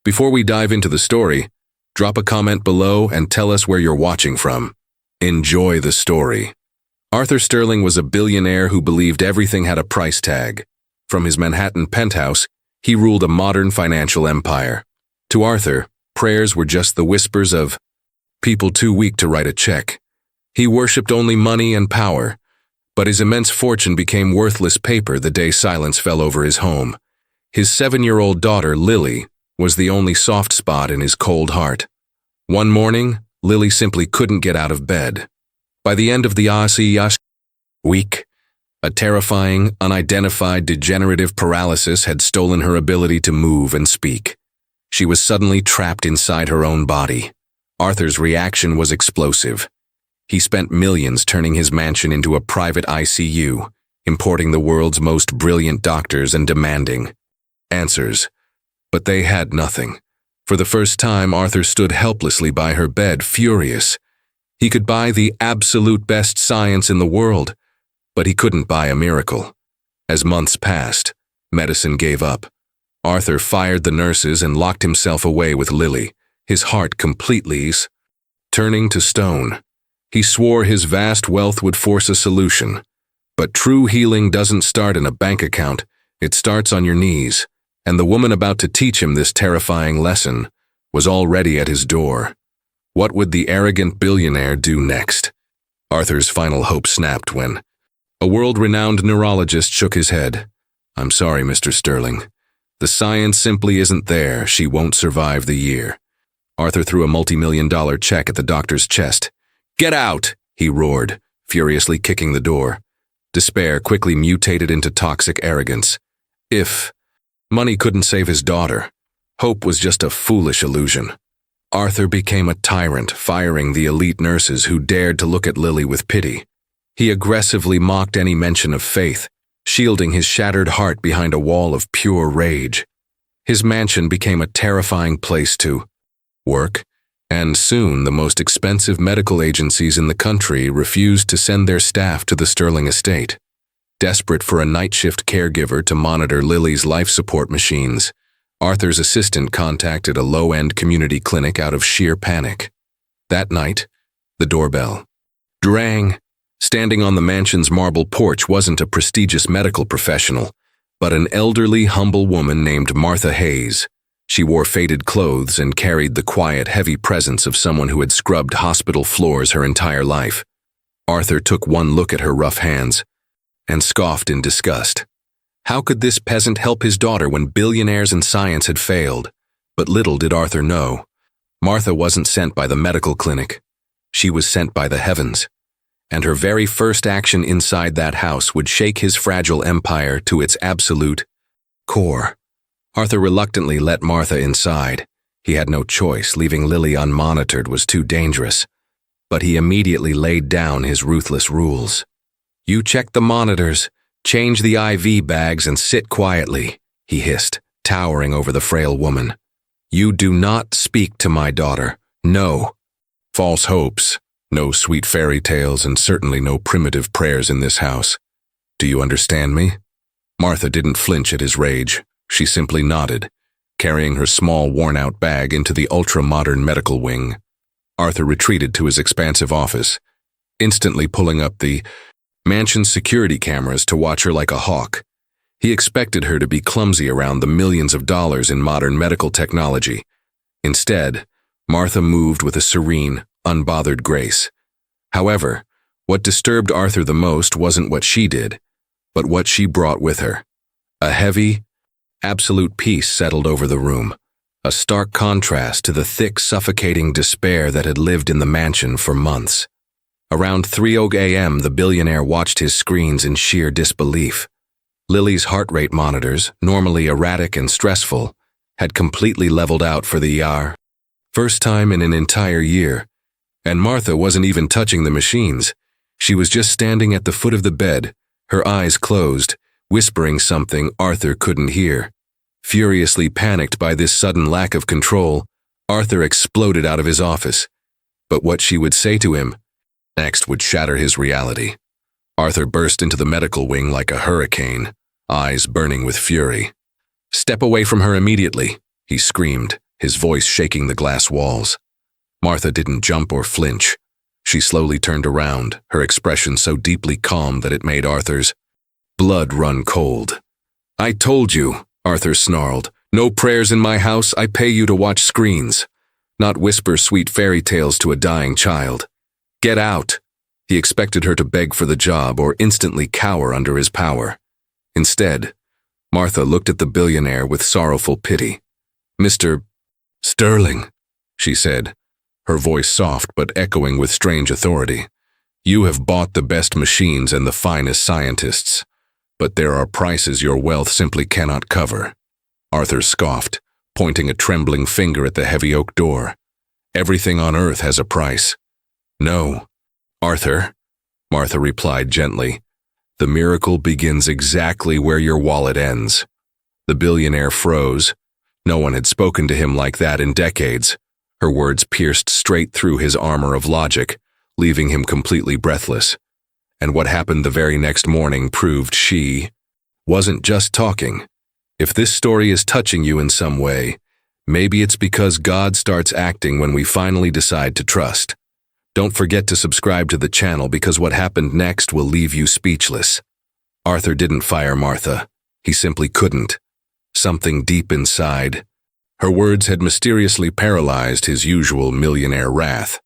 Before we dive into the story, drop a comment below and tell us where you're watching from. Enjoy the story. Arthur Sterling was a billionaire who believed everything had a price tag. From his Manhattan penthouse, he ruled a modern financial empire. To Arthur, prayers were just the whispers of people too weak to write a check. He worshipped only money and power, but his immense fortune became worthless paper the day silence fell over his home. His 7-year-old daughter, Lily, was the only soft spot in his cold heart. One morning, Lily simply couldn't get out of bed. By the end of the week, a terrifying, unidentified degenerative paralysis had stolen her ability to move and speak. She was suddenly trapped inside her own body. Arthur's reaction was explosive. He spent millions turning his mansion into a private ICU, importing the world's most brilliant doctors and demanding answers. But they had nothing. For the first time, Arthur stood helplessly by her bed, furious. He could buy the absolute best science in the world, but he couldn't buy a miracle. As months passed, medicine gave up. Arthur fired the nurses and locked himself away with Lily, his heart completely turning to stone. He swore his vast wealth would force a solution. But true healing doesn't start in a bank account, it starts on your knees. And the woman about to teach him this terrifying lesson was already at his door. What would the arrogant billionaire do next? Arthur's final hope snapped when a world-renowned neurologist shook his head. "I'm sorry, Mr. Sterling. The science simply isn't there. She won't survive the year." Arthur threw a multi-million-dollar check at the doctor's chest. "Get out!" he roared, furiously kicking the door. Despair quickly mutated into toxic arrogance. If money couldn't save his daughter, hope was just a foolish illusion. Arthur became a tyrant, firing the elite nurses who dared to look at Lily with pity. He aggressively mocked any mention of faith, shielding his shattered heart behind a wall of pure rage. His mansion became a terrifying place to work, and soon the most expensive medical agencies in the country refused to send their staff to the Sterling estate. Desperate for a night shift caregiver to monitor Lily's life support machines, Arthur's assistant contacted a low-end community clinic out of sheer panic. That night, the doorbell rang. Standing on the mansion's marble porch wasn't a prestigious medical professional, but an elderly, humble woman named Martha Hayes. She wore faded clothes and carried the quiet, heavy presence of someone who had scrubbed hospital floors her entire life. Arthur took one look at her rough hands and scoffed in disgust. How could this peasant help his daughter when billionaires and science had failed? But little did Arthur know. Martha wasn't sent by the medical clinic. She was sent by the heavens. And her very first action inside that house would shake his fragile empire to its absolute core. Arthur reluctantly let Martha inside. He had no choice. Leaving Lily unmonitored was too dangerous. But he immediately laid down his ruthless rules. "You check the monitors, change the IV bags, and sit quietly," he hissed, towering over the frail woman. "You do not speak to my daughter. No false hopes, no sweet fairy tales, and certainly no primitive prayers in this house. Do you understand me?" Martha didn't flinch at his rage. She simply nodded, carrying her small, worn-out bag into the ultra-modern medical wing. Arthur retreated to his expansive office, instantly pulling up the mansion's security cameras to watch her like a hawk. He expected her to be clumsy around the millions of dollars in modern medical technology. Instead, Martha moved with a serene, unbothered grace. However, what disturbed Arthur the most wasn't what she did, but what she brought with her. A heavy, absolute peace settled over the room, a stark contrast to the thick, suffocating despair that had lived in the mansion for months. Around 3:00 a.m., the billionaire watched his screens in sheer disbelief. Lily's heart rate monitors, normally erratic and stressful, had completely leveled out for the first time in an entire year. And Martha wasn't even touching the machines. She was just standing at the foot of the bed, her eyes closed, whispering something Arthur couldn't hear. Furiously panicked by this sudden lack of control, Arthur exploded out of his office. But what she would say to him next would shatter his reality. Arthur burst into the medical wing like a hurricane, eyes burning with fury. "Step away from her immediately," he screamed, his voice shaking the glass walls. Martha didn't jump or flinch. She slowly turned around, her expression so deeply calm that it made Arthur's blood run cold. "I told you," Arthur snarled. "No prayers in my house. I pay you to watch screens, not whisper sweet fairy tales to a dying child. Get out." He expected her to beg for the job or instantly cower under his power. Instead, Martha looked at the billionaire with sorrowful pity. "Mr. Sterling," she said, her voice soft but echoing with strange authority. "You have bought the best machines and the finest scientists, but there are prices your wealth simply cannot cover." Arthur scoffed, pointing a trembling finger at the heavy oak door. "Everything on earth has a price." "No, Arthur," Martha replied gently. "The miracle begins exactly where your wallet ends." The billionaire froze. No one had spoken to him like that in decades. Her words pierced straight through his armor of logic, leaving him completely breathless. And what happened the very next morning proved she wasn't just talking. If this story is touching you in some way, maybe it's because God starts acting when we finally decide to trust. Don't forget to subscribe to the channel because what happened next will leave you speechless. Arthur didn't fire Martha. He simply couldn't. Something deep inside. Her words had mysteriously paralyzed his usual millionaire wrath.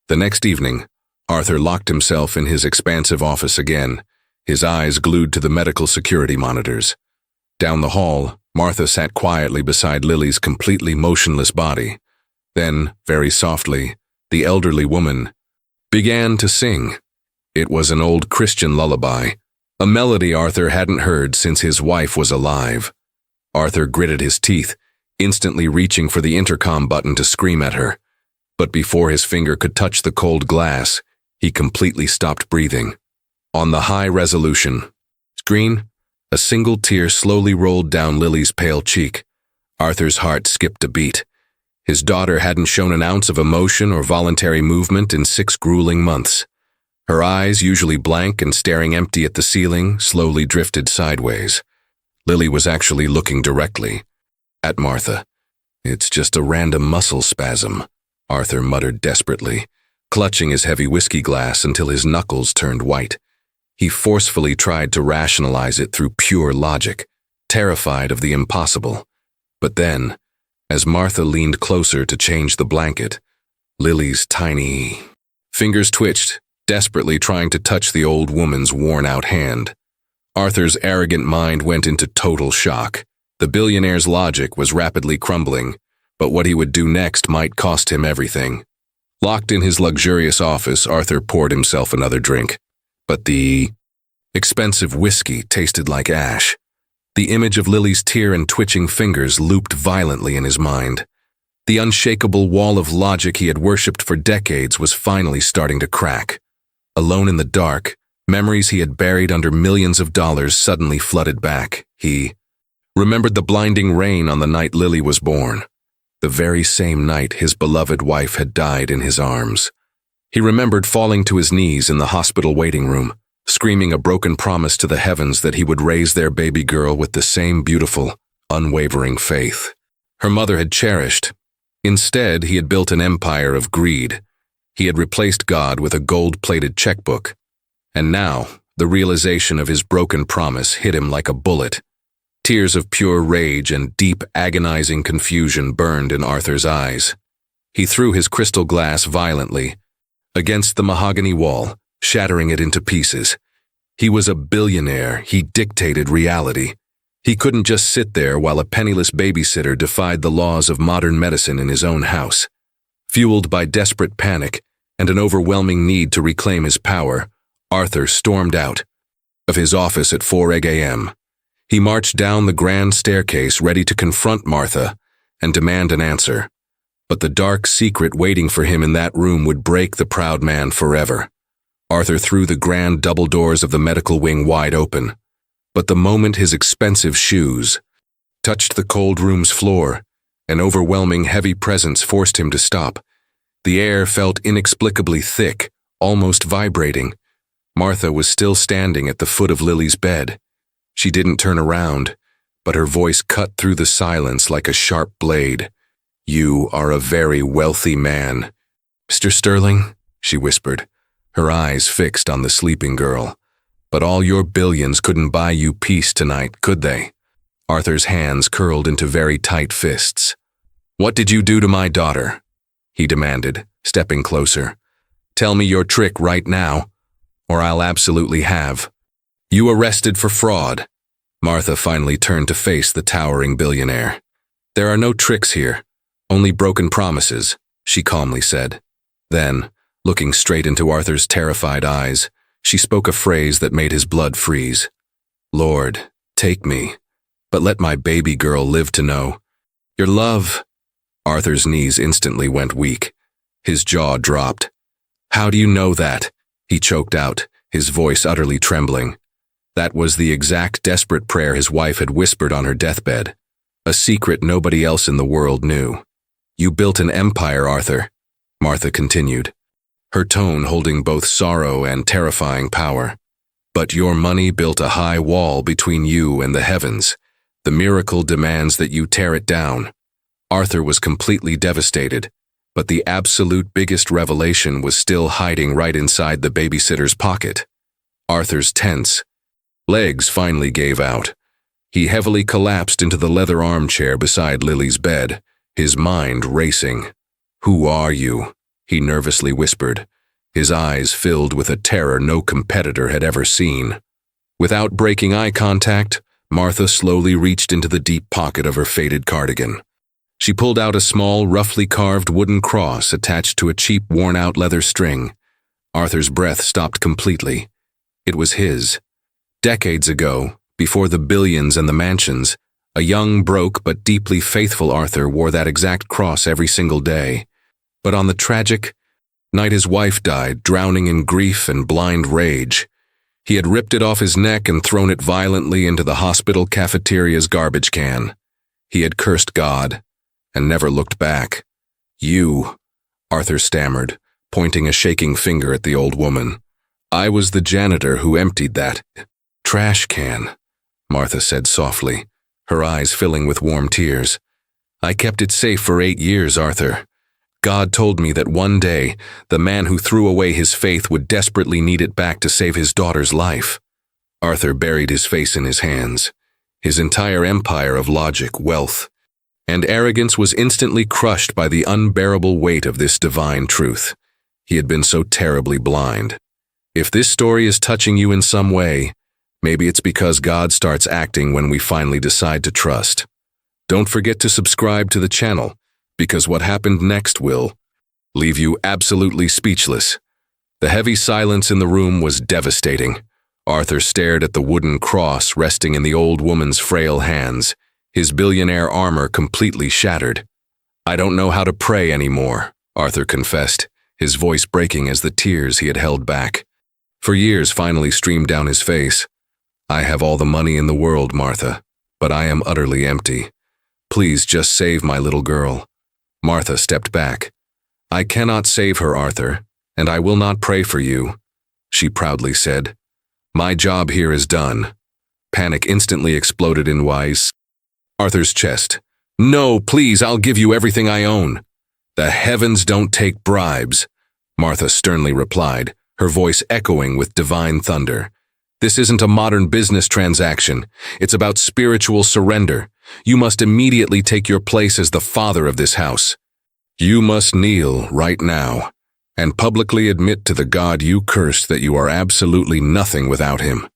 The next evening, Arthur locked himself in his expansive office again, his eyes glued to the medical security monitors. Down the hall, Martha sat quietly beside Lily's completely motionless body. Then, very softly, the elderly woman began to sing. It was an old Christian lullaby, a melody Arthur hadn't heard since his wife was alive. Arthur gritted his teeth, instantly reaching for the intercom button to scream at her. But before his finger could touch the cold glass, he completely stopped breathing. On the high-resolution screen, a single tear slowly rolled down Lily's pale cheek. Arthur's heart skipped a beat. His daughter hadn't shown an ounce of emotion or voluntary movement in 6 grueling months. Her eyes, usually blank and staring empty at the ceiling, slowly drifted sideways. Lily was actually looking directly at Martha. "It's just a random muscle spasm," Arthur muttered desperately, clutching his heavy whiskey glass until his knuckles turned white. He forcefully tried to rationalize it through pure logic, terrified of the impossible. But then, as Martha leaned closer to change the blanket, Lily's tiny fingers twitched, desperately trying to touch the old woman's worn-out hand. Arthur's arrogant mind went into total shock. The billionaire's logic was rapidly crumbling, but what he would do next might cost him everything. Locked in his luxurious office, Arthur poured himself another drink. But the expensive whiskey tasted like ash. The image of Lily's tear and twitching fingers looped violently in his mind. The unshakable wall of logic he had worshipped for decades was finally starting to crack. Alone in the dark, memories he had buried under millions of dollars suddenly flooded back. He remembered the blinding rain on the night Lily was born, the very same night his beloved wife had died in his arms. He remembered falling to his knees in the hospital waiting room, screaming a broken promise to the heavens that he would raise their baby girl with the same beautiful, unwavering faith her mother had cherished. Instead, he had built an empire of greed. He had replaced God with a gold-plated checkbook. And now, the realization of his broken promise hit him like a bullet. Tears of pure rage and deep, agonizing confusion burned in Arthur's eyes. He threw his crystal glass violently against the mahogany wall, shattering it into pieces. He was a billionaire. He dictated reality. He couldn't just sit there while a penniless babysitter defied the laws of modern medicine in his own house. Fueled by desperate panic and an overwhelming need to reclaim his power, Arthur stormed out of his office at 4 a.m. He marched down the grand staircase ready to confront Martha and demand an answer. But the dark secret waiting for him in that room would break the proud man forever. Arthur threw the grand double doors of the medical wing wide open. But the moment his expensive shoes touched the cold room's floor, an overwhelming heavy presence forced him to stop. The air felt inexplicably thick, almost vibrating. Martha was still standing at the foot of Lily's bed. She didn't turn around, but her voice cut through the silence like a sharp blade. You are a very wealthy man. Mr. Sterling, she whispered, her eyes fixed on the sleeping girl. But all your billions couldn't buy you peace tonight, could they? Arthur's hands curled into very tight fists. What did you do to my daughter? He demanded, stepping closer. Tell me your trick right now, or I'll absolutely have. You arrested for fraud. Martha finally turned to face the towering billionaire. There are no tricks here, only broken promises, she calmly said. Then, looking straight into Arthur's terrified eyes, she spoke a phrase that made his blood freeze. Lord, take me, but let my baby girl live to know. Your love. Arthur's knees instantly went weak. His jaw dropped. How do you know that? He choked out, his voice utterly trembling. That was the exact desperate prayer his wife had whispered on her deathbed. A secret nobody else in the world knew. You built an empire, Arthur, Martha continued, her tone holding both sorrow and terrifying power. But your money built a high wall between you and the heavens. The miracle demands that you tear it down. Arthur was completely devastated, but the absolute biggest revelation was still hiding right inside the babysitter's pocket. Arthur's tense legs finally gave out. He heavily collapsed into the leather armchair beside Lily's bed, his mind racing. Who are you? He nervously whispered, his eyes filled with a terror no competitor had ever seen. Without breaking eye contact, Martha slowly reached into the deep pocket of her faded cardigan. She pulled out a small, roughly carved wooden cross attached to a cheap, worn-out leather string. Arthur's breath stopped completely. It was his. Decades ago, before the billions and the mansions, a young, broke but deeply faithful Arthur wore that exact cross every single day. But on the tragic night his wife died, drowning in grief and blind rage, he had ripped it off his neck and thrown it violently into the hospital cafeteria's garbage can. He had cursed God and never looked back. You, Arthur stammered, pointing a shaking finger at the old woman. I was the janitor who emptied that trash can, Martha said softly, her eyes filling with warm tears. I kept it safe for 8 years, Arthur. God told me that one day, the man who threw away his faith would desperately need it back to save his daughter's life. Arthur buried his face in his hands. His entire empire of logic, wealth, and arrogance was instantly crushed by the unbearable weight of this divine truth. He had been so terribly blind. If this story is touching you in some way, maybe it's because God starts acting when we finally decide to trust. Don't forget to subscribe to the channel, because what happened next will leave you absolutely speechless. The heavy silence in the room was devastating. Arthur stared at the wooden cross resting in the old woman's frail hands, his billionaire armor completely shattered. I don't know how to pray anymore, Arthur confessed, his voice breaking as the tears he had held back for years finally streamed down his face. I have all the money in the world, Martha, but I am utterly empty. Please just save my little girl. Martha stepped back. I cannot save her, Arthur, and I will not pray for you, she proudly said. My job here is done. Panic instantly exploded in Arthur's chest. No, please, I'll give you everything I own. The heavens don't take bribes, Martha sternly replied, her voice echoing with divine thunder. This isn't a modern business transaction. It's about spiritual surrender. You must immediately take your place as the father of this house. You must kneel right now and publicly admit to the God you cursed that you are absolutely nothing without him.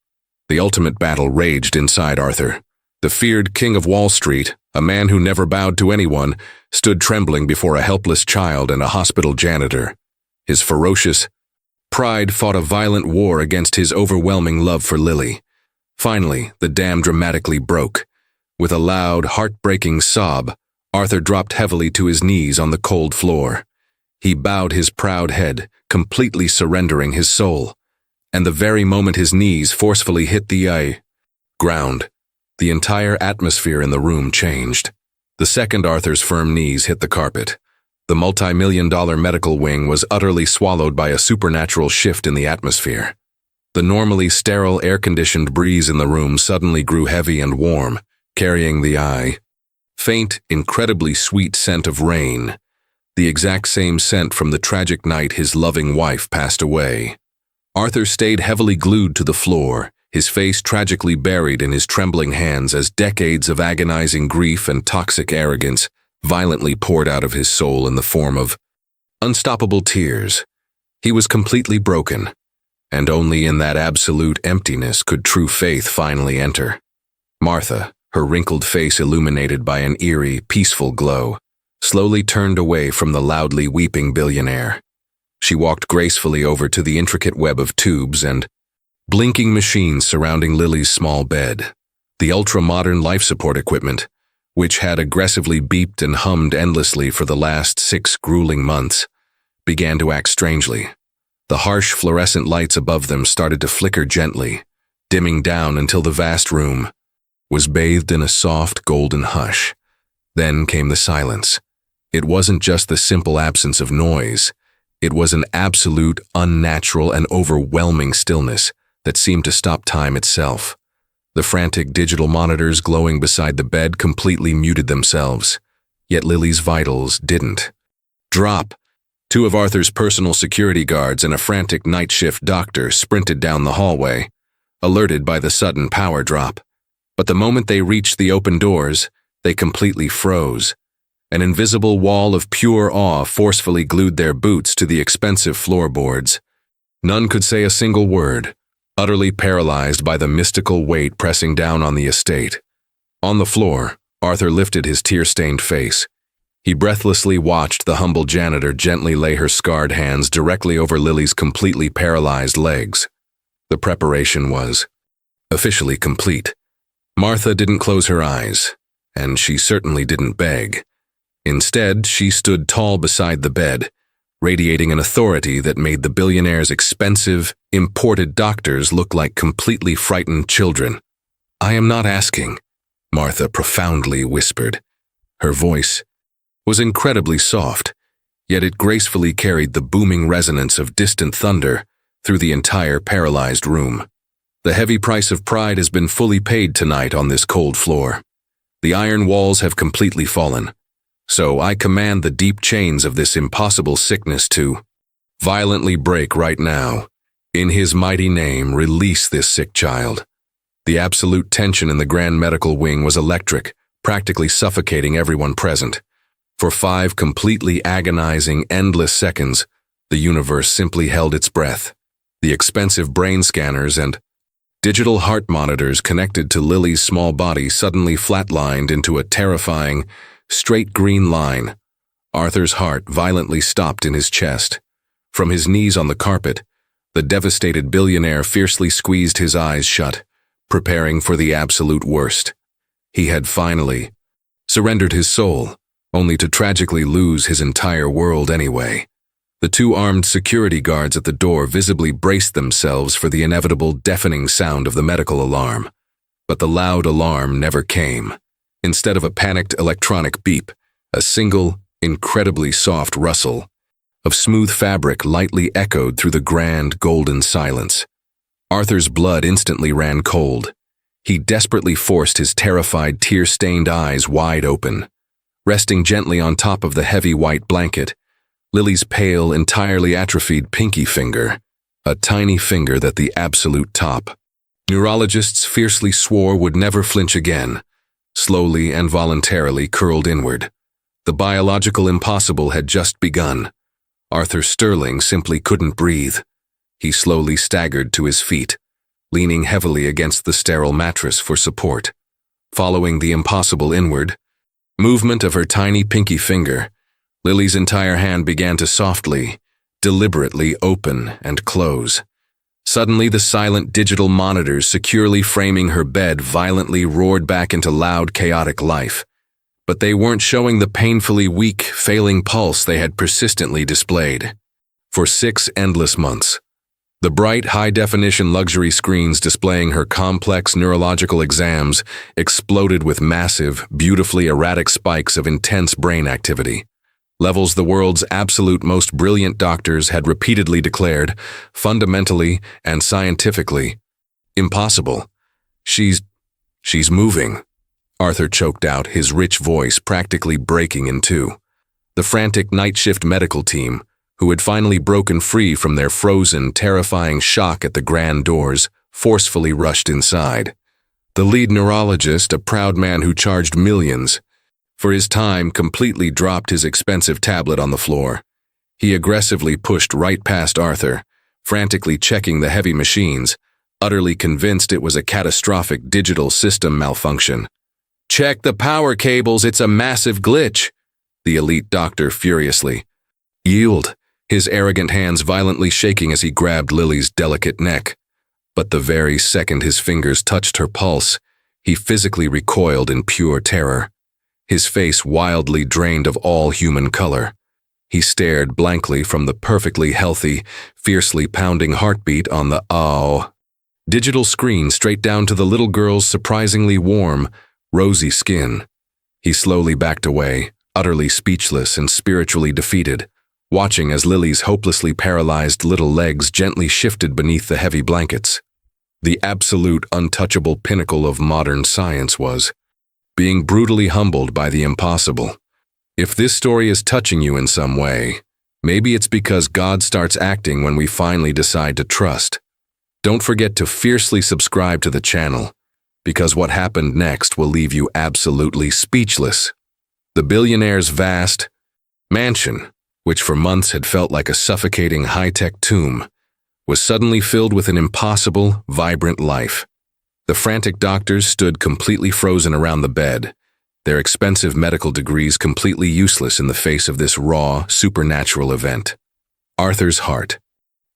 The ultimate battle raged inside Arthur. The feared king of Wall Street, a man who never bowed to anyone, stood trembling before a helpless child and a hospital janitor. His ferocious pride fought a violent war against his overwhelming love for Lily. Finally, the dam dramatically broke. With a loud, heartbreaking sob, Arthur dropped heavily to his knees on the cold floor. He bowed his proud head, completely surrendering his soul. And the very moment his knees forcefully hit the ground, the entire atmosphere in the room changed. The second Arthur's firm knees hit the carpet, the multi-million-dollar medical wing was utterly swallowed by a supernatural shift in the atmosphere. The normally sterile air-conditioned breeze in the room suddenly grew heavy and warm, carrying the Faint, incredibly sweet scent of rain, the exact same scent from the tragic night his loving wife passed away. Arthur stayed heavily glued to the floor, his face tragically buried in his trembling hands as decades of agonizing grief and toxic arrogance violently poured out of his soul in the form of unstoppable tears. He was completely broken, and only in that absolute emptiness could true faith finally enter. Martha, her wrinkled face illuminated by an eerie, peaceful glow, slowly turned away from the loudly weeping billionaire. She walked gracefully over to the intricate web of tubes and blinking machines surrounding Lily's small bed. The ultra-modern life support equipment, which had aggressively beeped and hummed endlessly for the last 6 grueling months, began to act strangely. The harsh fluorescent lights above them started to flicker gently, dimming down until the vast room was bathed in a soft golden hush. Then came the silence. It wasn't just the simple absence of noise. It was an absolute, unnatural, and overwhelming stillness that seemed to stop time itself. The frantic digital monitors glowing beside the bed completely muted themselves, yet Lily's vitals didn't. Drop! 2 of Arthur's personal security guards and a frantic night shift doctor sprinted down the hallway, alerted by the sudden power drop. But the moment they reached the open doors, they completely froze. An invisible wall of pure awe forcefully glued their boots to the expensive floorboards. None could say a single word, utterly paralyzed by the mystical weight pressing down on the estate. On the floor, Arthur lifted his tear-stained face. He breathlessly watched the humble janitor gently lay her scarred hands directly over Lily's completely paralyzed legs. The preparation was officially complete. Martha didn't close her eyes, and she certainly didn't beg. Instead, she stood tall beside the bed, radiating an authority that made the billionaire's expensive, imported doctors look like completely frightened children. "I am not asking," Martha profoundly whispered. Her voice was incredibly soft, yet it gracefully carried the booming resonance of distant thunder through the entire paralyzed room. "The heavy price of pride has been fully paid tonight on this cold floor. The iron walls have completely fallen. So I command the deep chains of this impossible sickness to violently break right now. In his mighty name, release this sick child." The absolute tension in the Grand Medical Wing was electric, practically suffocating everyone present. For 5 completely agonizing, endless seconds, the universe simply held its breath. The expensive brain scanners and digital heart monitors connected to Lily's small body suddenly flatlined into a terrifying, straight green line. Arthur's heart violently stopped in his chest. From his knees on the carpet, the devastated billionaire fiercely squeezed his eyes shut, preparing for the absolute worst. He had finally surrendered his soul, only to tragically lose his entire world anyway. The 2 armed security guards at the door visibly braced themselves for the inevitable deafening sound of the medical alarm. But the loud alarm never came. Instead of a panicked electronic beep, a single, incredibly soft rustle of smooth fabric lightly echoed through the grand, golden silence. Arthur's blood instantly ran cold. He desperately forced his terrified, tear-stained eyes wide open. Resting gently on top of the heavy white blanket, Lily's pale, entirely atrophied pinky finger, a tiny finger that the absolute top neurologists fiercely swore would never flinch again, slowly and voluntarily curled inward. The biological impossible had just begun. Arthur Sterling simply couldn't breathe. He slowly staggered to his feet, leaning heavily against the sterile mattress for support. Following the impossible inward movement of her tiny pinky finger, Lily's entire hand began to softly, deliberately open and close. Suddenly, the silent digital monitors securely framing her bed violently roared back into loud, chaotic life. But they weren't showing the painfully weak, failing pulse they had persistently displayed. For 6 endless months, the bright, high-definition luxury screens displaying her complex neurological exams exploded with massive, beautifully erratic spikes of intense brain activity. Levels the world's absolute most brilliant doctors had repeatedly declared, fundamentally and scientifically, impossible. She's moving. Arthur choked out, his rich voice practically breaking in two. The frantic night shift medical team, who had finally broken free from their frozen, terrifying shock at the grand doors, forcefully rushed inside. The lead neurologist, a proud man who charged millions for his time, completely dropped his expensive tablet on the floor. He aggressively pushed right past Arthur, frantically checking the heavy machines, utterly convinced it was a catastrophic digital system malfunction. "Check the power cables, it's a massive glitch," the elite doctor furiously. "Yield," his arrogant hands violently shaking as he grabbed Lily's delicate neck. But the very second his fingers touched her pulse, he physically recoiled in pure terror. His face wildly drained of all human color. He stared blankly from the perfectly healthy, fiercely pounding heartbeat on the digital screen straight down to the little girl's surprisingly warm, rosy skin. He slowly backed away, utterly speechless and spiritually defeated, watching as Lily's hopelessly paralyzed little legs gently shifted beneath the heavy blankets. The absolute untouchable pinnacle of modern science was being brutally humbled by the impossible. If this story is touching you in some way, maybe it's because God starts acting when we finally decide to trust. Don't forget to fiercely subscribe to the channel, because what happened next will leave you absolutely speechless. The billionaire's vast mansion, which for months had felt like a suffocating high-tech tomb, was suddenly filled with an impossible, vibrant life. The frantic doctors stood completely frozen around the bed, their expensive medical degrees completely useless in the face of this raw, supernatural event. Arthur's heart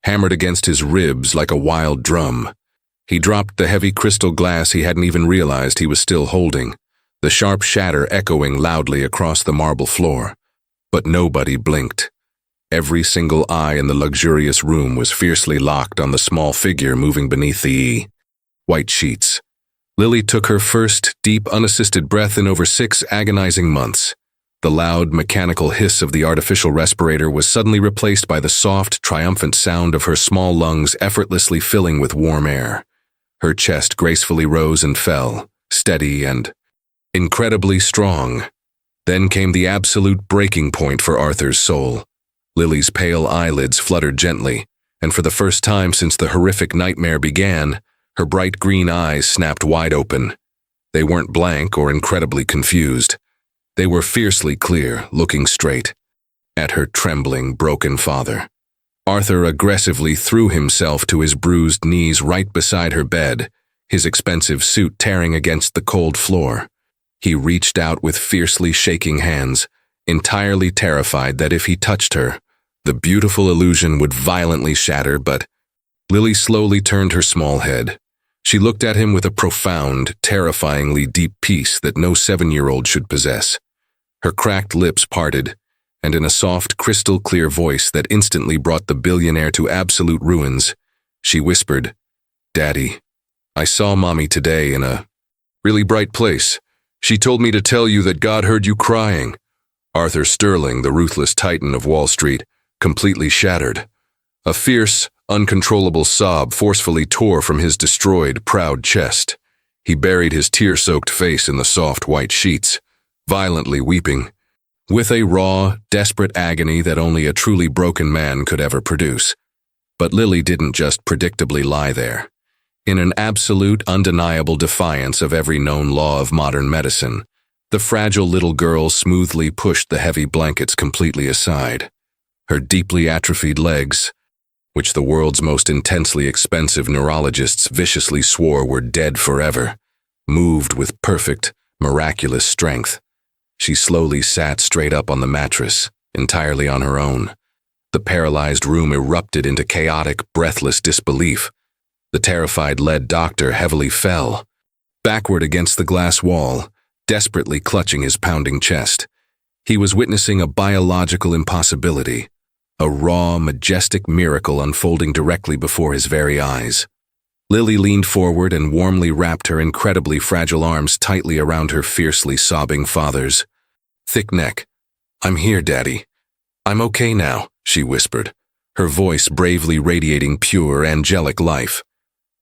hammered against his ribs like a wild drum. He dropped the heavy crystal glass he hadn't even realized he was still holding, the sharp shatter echoing loudly across the marble floor. But nobody blinked. Every single eye in the luxurious room was fiercely locked on the small figure moving beneath the white sheets. Lily took her first, deep, unassisted breath in over 6 agonizing months. The loud, mechanical hiss of the artificial respirator was suddenly replaced by the soft, triumphant sound of her small lungs effortlessly filling with warm air. Her chest gracefully rose and fell, steady and incredibly strong. Then came the absolute breaking point for Arthur's soul. Lily's pale eyelids fluttered gently, and for the first time since the horrific nightmare began, her bright green eyes snapped wide open. They weren't blank or incredibly confused. They were fiercely clear, looking straight at her trembling, broken father. Arthur aggressively threw himself to his bruised knees right beside her bed, his expensive suit tearing against the cold floor. He reached out with fiercely shaking hands, entirely terrified that if he touched her, the beautiful illusion would violently shatter. But Lily slowly turned her small head. She looked at him with a profound, terrifyingly deep peace that no 7-year-old should possess. Her cracked lips parted, and in a soft, crystal-clear voice that instantly brought the billionaire to absolute ruins, she whispered, "Daddy, I saw Mommy today in a really bright place. She told me to tell you that God heard you crying." Arthur Sterling, the ruthless titan of Wall Street, completely shattered. A fierce, uncontrollable sob forcefully tore from his destroyed, proud chest. He buried his tear-soaked face in the soft white sheets, violently weeping, with a raw, desperate agony that only a truly broken man could ever produce. But Lily didn't just predictably lie there. In an absolute, undeniable defiance of every known law of modern medicine, the fragile little girl smoothly pushed the heavy blankets completely aside. Her deeply atrophied legs, which the world's most intensely expensive neurologists viciously swore were dead forever, moved with perfect, miraculous strength. She slowly sat straight up on the mattress, entirely on her own. The paralyzed room erupted into chaotic, breathless disbelief. The terrified lead doctor heavily fell, backward against the glass wall, desperately clutching his pounding chest. He was witnessing a biological impossibility, a raw, majestic miracle unfolding directly before his very eyes. Lily leaned forward and warmly wrapped her incredibly fragile arms tightly around her fiercely sobbing father's thick neck. "I'm here, Daddy. I'm okay now," she whispered, her voice bravely radiating pure, angelic life.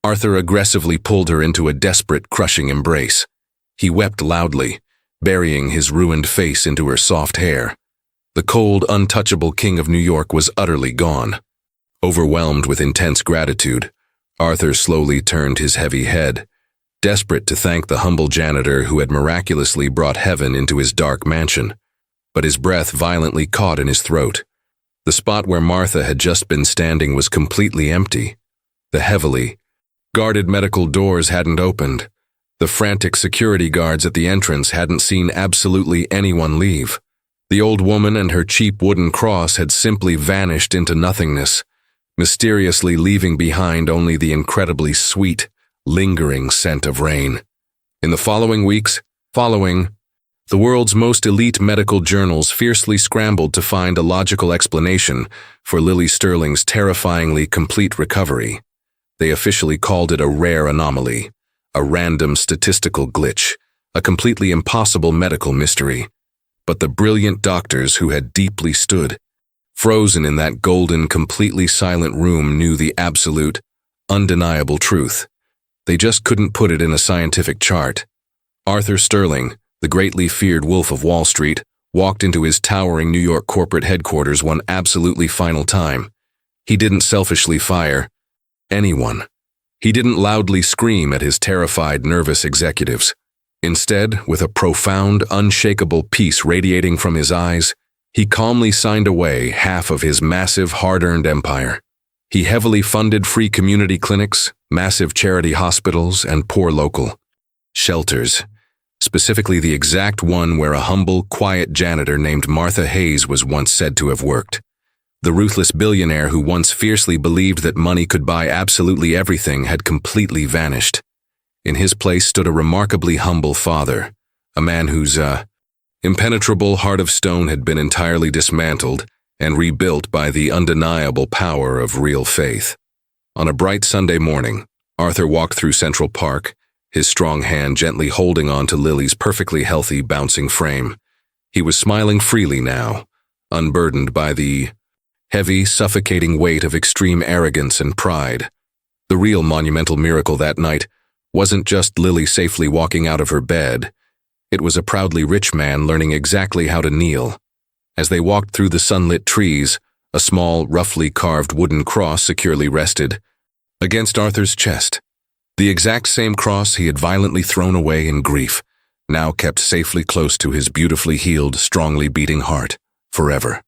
Arthur aggressively pulled her into a desperate, crushing embrace. He wept loudly, burying his ruined face into her soft hair. The cold, untouchable king of New York was utterly gone. Overwhelmed with intense gratitude, Arthur slowly turned his heavy head, desperate to thank the humble janitor who had miraculously brought heaven into his dark mansion. But his breath violently caught in his throat. The spot where Martha had just been standing was completely empty. The heavily guarded medical doors hadn't opened. The frantic security guards at the entrance hadn't seen absolutely anyone leave. The old woman and her cheap wooden cross had simply vanished into nothingness, mysteriously leaving behind only the incredibly sweet, lingering scent of rain. In the following weeks, the world's most elite medical journals fiercely scrambled to find a logical explanation for Lily Sterling's terrifyingly complete recovery. They officially called it a rare anomaly, a random statistical glitch, a completely impossible medical mystery. But the brilliant doctors who had deeply stood, frozen in that golden, completely silent room, knew the absolute, undeniable truth. They just couldn't put it in a scientific chart. Arthur Sterling, the greatly feared Wolf of Wall Street, walked into his towering New York corporate headquarters one absolutely final time. He didn't selfishly fire anyone. He didn't loudly scream at his terrified, nervous executives. Instead, with a profound, unshakable peace radiating from his eyes, he calmly signed away half of his massive, hard-earned empire. He heavily funded free community clinics, massive charity hospitals, and poor local shelters, specifically the exact one where a humble, quiet janitor named Martha Hayes was once said to have worked. The ruthless billionaire who once fiercely believed that money could buy absolutely everything had completely vanished. In his place stood a remarkably humble father, a man whose impenetrable heart of stone had been entirely dismantled and rebuilt by the undeniable power of real faith. On a bright Sunday morning, Arthur walked through Central Park, his strong hand gently holding on to Lily's perfectly healthy, bouncing frame. He was smiling freely now, unburdened by the heavy, suffocating weight of extreme arrogance and pride. The real monumental miracle that night wasn't just Lily safely walking out of her bed. It was a proudly rich man learning exactly how to kneel. As they walked through the sunlit trees, a small, roughly carved wooden cross securely rested against Arthur's chest. The exact same cross he had violently thrown away in grief, now kept safely close to his beautifully healed, strongly beating heart, forever.